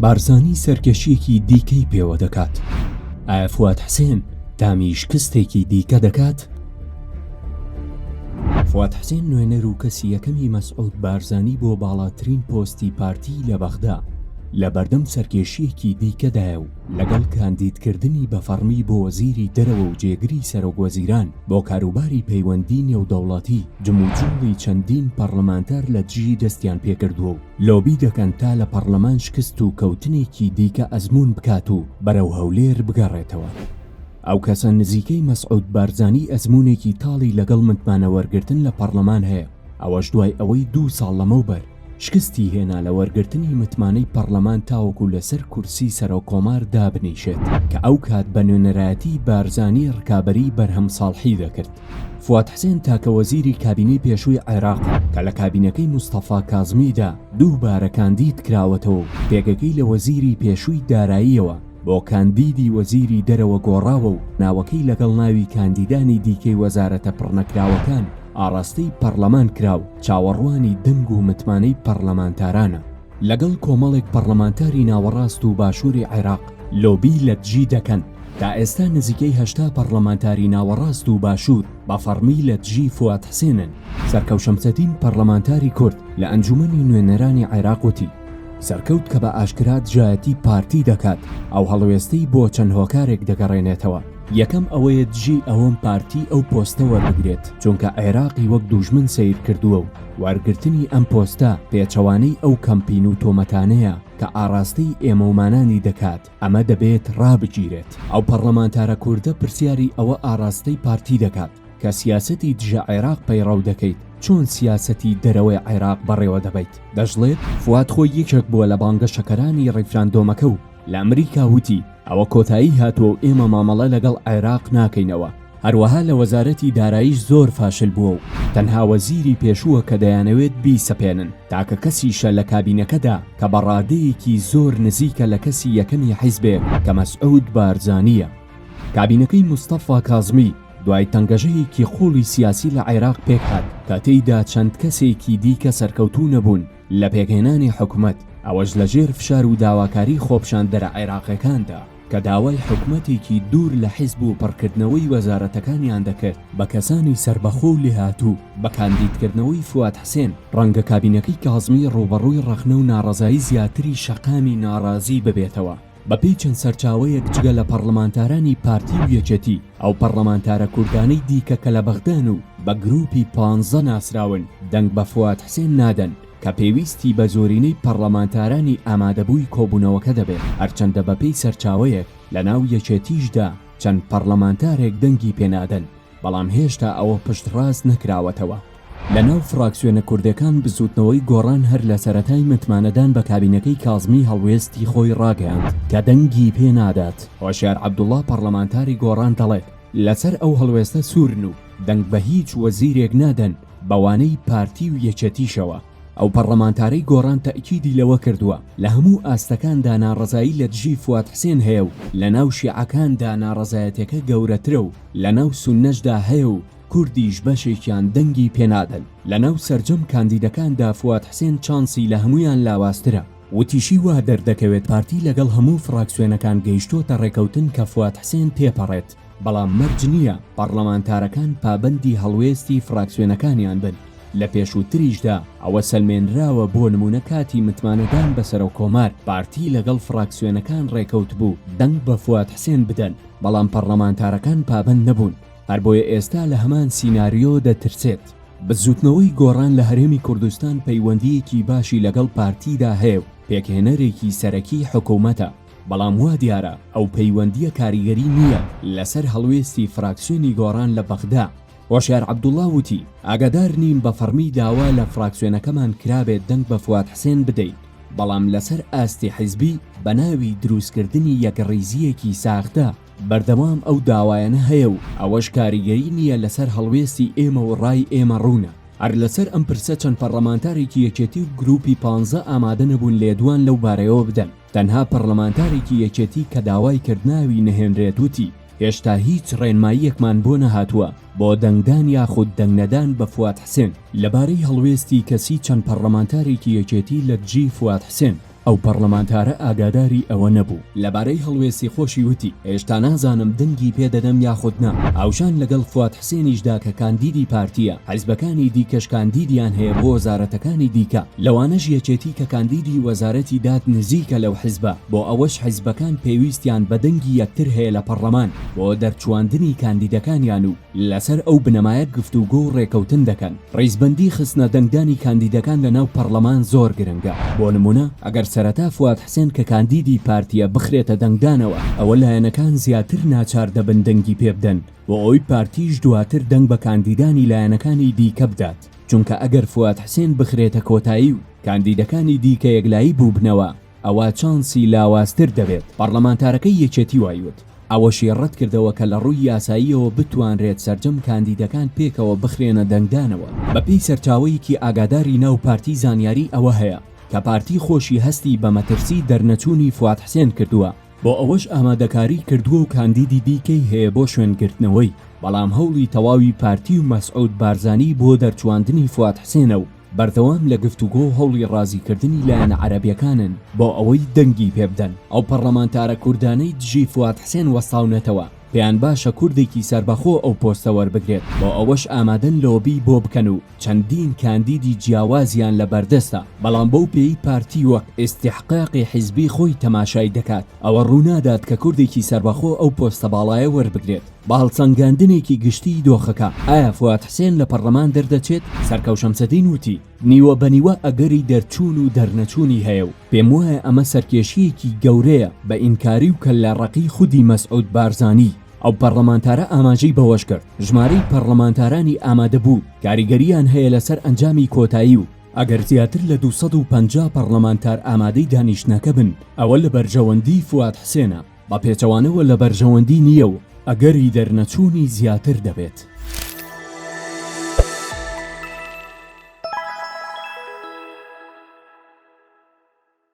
بارزانی سەرکەشیەکی دیکەی پێوە دەکات. ئایا فواد حسێن تامی شکستێکی دیکە دەکات؟ فواد حسێن نوێنەر و کەسی یەکەمی مەسعود بارزانی بۆ باڵاترین پۆستی پارتی لە بەغدا لە بەردەم سەرکێشیەکی دیکەدایە و لەگەڵ کاندیدکردنی بەفەرمی بۆ وەزیری دەرەوە و جێگری سەرۆکوەزیران بۆ کاروباری پەیوەندی نێودەوڵەتی جموجوڵی چەندین پەرلەمانتار لە دژی دەستیان پێکردووە و لۆبی دەکەن تا لە پەرلەمان شکست و کەوتنێکی دیکە ئەزمون بکات و بەرەو هەولێر بگەڕێتەوە. ئەو کەسە نزیکەی مەسعود بارزانی ئەزمونێکی تاڵی لەگەڵ متمانە وەرگرتن لە پەرلەمان هەیە، ئەوەش دوای ئەوەی 2 ساڵ لەمەوبەر شکستی هێنا لە وەرگرتنی متمانەی پەرلەمان تاوەکو لەسەر کورسی سەرۆکۆمار دابنیشێت کە ئەو کات بە نوێنەرایەتی بارزانی ڕکابەری بەرهەم ساڵحی دەکرد. فواد حسێن تاکە وەزیری کابینەی پێشووی عێراق کە لە کابینەکەی موستەفا کازمیدا دووبارە کاندید کراوەتەوە، پێگەکەی لە وەزیری پێشووی داراییەوە بۆ کاندیدی وەزیری دەرەوە گۆڕاوە و ناوەکەی لەگەڵ ناوی کاندیدانی دیکەی وەزارەتە پڕنەکراوەکان ئاڕاستەی پەرلەمان کراو چاوەڕوانی دەنگ و متمانەی پەرلەمانتارانە. لەگەڵ کۆمەڵێک پەرلەمانتاری ناوەڕاست و باشووری عێراق لۆبی لە دژی دەکەن. تا ئێستا نزیکەی 80 پەرلەمانتاری ناوەڕاست و باشوور بە فەرمی لە دژی فواد حسێنن. سەرکەوشەمسەتین پەرلەمانتاری کورد لە ئەنجومەنی نوێنەرانی عێراق وتی سەرکەوت کە بە ئاشکرات جایەتی پارتی دەکات ئەو هەڵوێستەی بۆ چەند هۆکارێک دەگەڕێنێتەوە. یەکەم ئەوەیە دژی ئەوەم پارتی ئەو پۆستە وەربگرێت چونکە عێراقی وەک دوژمن سیر کردووە و وەرگرتنی ئەم پۆستە پێچەوانەی ئەو کەمپین و تۆمەتانەیە کە ئاڕاستەی ئێمەومانانی دەکات، ئەمە دەبێت ڕابگیرێت. ئەو پەرلەمانتارە کوردە پرسیاری ئەوە ئاڕاستەی پارتی دەکات کە سیاسەتی دژە عێراق پەیڕەو دەکەیت چۆن سیاسەتی دەرەوەی عێراق بەڕێوە دەبیت. دەژڵێت فواد خۆی یەکێک بووە لە بانگەشەکەرانی ڕیفراندۆمەکە و لە ئەمریکا وتی ئەوە کۆتایی هاتووە و ئێمە مامەڵە لەگەڵ عێراق ناکەینەوە. هەروەها لە وەزارەتی داراییش زۆر فاشل بووە و تەنها وەزیری پێشووە کە دەیانەوێت بیسەپێنن تاکە کەسیشە لە کابینەکەدا کە بە ڕادەیەکی زۆر نزیکە لە کەسی یەکەمی حیزبێک کە مەسعود بارزانیە. کابینەکەی موستەفا کازمی دوای تەنگەژەیەکی خۆڵی سیاسی لە عێراق پێکهات کە تێیدا چەند کەسێکی دیکە سەرکەوتوو نەبوون لە پێکهێنانی حکوومەت، ئەوەش لەژێر فشار و داواکاری خۆپشاندەرە عێراقیەکاندا کە داوای حکوومەتێکی دوور لە حیزب و پڕکردنەوەی وەزارەتەکانیان دەکرد بە کەسانی سربەخۆ و لێهاتوو بە کاندیدکردنەوەی فواد حسێن. ڕەنگە کابینەکەی کازمی ڕوبەڕووی ڕەخنە و ناڕەزایی زیاتری شەقامی ناڕازی ببێتەوە. بەپێی چەند سەرچاوەیەک جگە لە پەرلەمانتارانی پارتی و یەکێتی ئەو پەرلەمانتارە کوردانەی دیکە کە لە بەغدان و بە گروپی 15 ناسراون دەنگ بە فواد حسێن نادەن کە پێویستی بە زۆرینەی پەرلەمانتارانی ئامادەبووی کۆبوونەوەکە دەبێت. هەرچەندە بەپێی سەرچاوەیەک لە ناو یەکێتیشدا چەند پەرلەمانتارێک دەنگی پێنادەن، بەڵام هێشتا ئەوە پشتڕاست نەکراوەتەوە. لە ناو فراکسیۆنە کوردەکان بزوتنەوەی گۆڕان هەر لە سەرەتای متمانەدان بە کابینەکەی کازمی هەڵوێستی خۆی ڕاگەیاند کە دەنگی پێنادات. هۆشیار عەبدوڵڵا پەرلەمانتاری گۆڕان دەڵێت لەسەر ئەو هەڵوێستە سوورن و دەنگ بە هیچ وەزیرێک نادەن بەوانەی پارتی و یەکێتیشەوە. ئەو پەرلەمانتارەی گۆڕان تەئکیدی لەوە کردووە لە هەموو ئاستەکاندا ناڕەزایی لە دژی فواد حسێن هەیە و لە ناو شیعەکاندا ناڕەزایەتەکە گەورەترە و لە ناو سوننەشدا هەیە و کوردیش بەشێکیان دەنگی پێنادەن. لە ناو سەرجەم کاندیدەکاندا فواد حسێن چانسی لە هەمویان لاواسترە. وتیشی وا دەردەکەوێت پارتی لەگەڵ هەموو فراکسیۆنەکان گەیشتۆتە ڕێکەوتن کە فواد حسێن تێپەڕێت، بەڵام مەرج نییە پەرلەمانتارەکان پابەندی هەڵوێستی فراکسیۆنەکانیان بن. لە پێشووتریشدا ئەوە سەلمێنراوە بۆ نمونە کاتی متمانەدان بەسەر و کۆمار پارتی لەگەڵ فراکسیۆنەکان ڕێکەوت بوو دەنگ بە فواد حسێن بدەن، بەڵام پەرلەمانتارەکان پابەند نەبوون. هەر بۆیە ئێستا لە هەمان سیناریۆ دەترسێت. بزوتنەوەی گۆڕان لە هەرێمی کوردستان پەیوەندیەکی باشی لەگەڵ پارتیدا هەیە و پێکهێنەرێکی سەرەکی حکوومەتە، بەڵام وا دیارە ئەو پەیوەندیە کاریگەری نییە لەسەر هەڵوێستی فراکسیۆنی گۆڕان لە بەغدا. هۆشیار عەبدوڵڵا وتی ئاگادار نیم بە فەرمی داوا لە فراکسیۆنەکەمان کرابێت دەنگ بە فواد حسێن بدەین، بەڵام لەسەر ئاستی حیزبی بە ناوی دروستکردنی یەکڕیزیەکی ساختە بەردەوام ئەو داوایانە هەیە و ئەوەش کاریگەری نییە لەسەر هەڵوێستی ئێمە و ڕای ئێمە ڕوونە. هەر لەسەر ئەم پرسە چەند پەرلەمانتارێکی یەکێتی و گروپی 15 ئامادە نەبوون لێدوان لەو بارەیەوە بدەن. تەنها پەرلەمانتارێکی یەکێتی کە داوای کردناوی نەهێنرێت وتی هێشتا هیچ ڕێنماییەکمان بۆ نەهاتووە بۆ دەنگدان یاخود دەنگنەدان بە فواد حسێن لەبارەی هەڵوێستی کەسی چەند پەرلەمانتارێکی یەکێتی لە دژی فواد حسێن. ئەو پەرلەمانتارە ئاگاداری ئەوە نەبوو. لەبارەی هەڵوێستی خۆشی وتی هێشتا نازانم دەنگی پێدەدەم یاخود نا. هاوشان لەگەڵ فواد حسێنیشدا کە کاندیدی پارتیە، حیزبەکانی دیکەش کاندیدیان هەیە بۆ وەزارەتەکانی دیکە، لەوانەش یەکێتی کە کاندیدی وەزارەتی داد نزیکە لەو حیزبە، بۆ ئەوەش حیزبەکان پێویستیان بە دەنگی یەکتر هەیە لە پەرلەمان بۆ دەرچواندنی کاندیدەکانیان و لەسەر ئەو بنەمایە گفتوگۆ و ڕێکەوتن دەکەن. ڕیزبەندی خستنە دەنگدانی کاندیدەکان لە ناو پەرلەمان زۆر گرنگە. بۆ نمونە ئەگەر سەرەتا فواد حسێن کە کاندیدی پارتیە بخرێتە دەنگدانەوە، ئەوە لایەنەکان زیاتر ناچار دەبن دەنگی پێ بدەن بۆ ئەوەی پارتیش دواتر دەنگ بە کاندیدانی لایەنەکانی دیکە بدات. چونکە ئەگەر فواد حسێن بخرێتە کۆتایی و کاندیدەکانی دیکە یەکلایی بوو بنەوە، ئەوە چانسی لاوازتر دەبێت. پەرلەمانتارەکەی یەکێتی وایوت ئەوەشی ڕەت کردەوە کە لە ڕووی یاساییەوە بتوانرێت سەرجەم کاندیدەکان پێکەوە بخرێنە دەنگدانەوە. بەپێی سەرچاوەیەکی ئاگاداری ناو پارتی زانیاری ئەوە هەیە کە پارتی خۆشی هەستی بە مەترسی دەرنەچوونی فواد حسێن کردووە، بۆ ئەوەش ئامادەکاری کردووە و کاندیدی دیکەی هەیە بۆ شوێنگرتنەوەی، بەڵام هەوڵی تەواوی پارتی و مەسعود بارزانی بۆ دەرچواندنی فواد حسێنە و بەردەوام لە گفتوگۆ هەوڵی ڕازیکردنی لایەنە عەرەبیەکانن بۆ ئەوەی دەنگی پێبدەن. ئەو پەرلەمانتارە کوردانەی دژی فواد حسێن وەستاونەتەوە، پێیان باشە کوردێکی سەربەخۆ ئەو پۆستە وەربگرێت، بۆ ئەوەش ئامادەن لۆبی بۆ بکەن و چەندین کاندیدی جیاوازیان لە بەردەستە، بەڵام بەو پێی پارتی وەک ئیستیحقاقی حیزبی خۆی تەماشای دەکات. ئەوە ڕوونادات کە کوردێکی سەربەخۆ ئەو پۆستە باڵایە وەربگرێت. باڵچەنگاندنێکی گشتی دۆخەکە. ئایا فواد حسێن لە پەرلەمان دەردەچێت؟ سەرکەو شەمسەدین وتی نیوە بەنیوە ئەگەری دەرچوون و دەرنەچوونی هەیە و پێم وایە ئەمە سەرکێشیەکی گەورەیە بە ئینکاری و کە لە ڕقی خودی مەسعود بارزانی. ئەو پەرلەمانتارە ئاماژەی بەوەش کرد ژمارەی پەرلەمانتارانی ئامادە بوو کاریگەریان هەیە لەسەر ئەنجامی کۆتایی و ئەگەر زیاتر لە 250 پەرلەمانتار ئامادەی دانیشتنەکە بن، ئەوە لە بەرژەوەندی فواد حسێنە، بە پێچەوانەوە لە بەرژەوەندی نییە و ئەگەری دەرنەچوونی زیاتر دەبێت.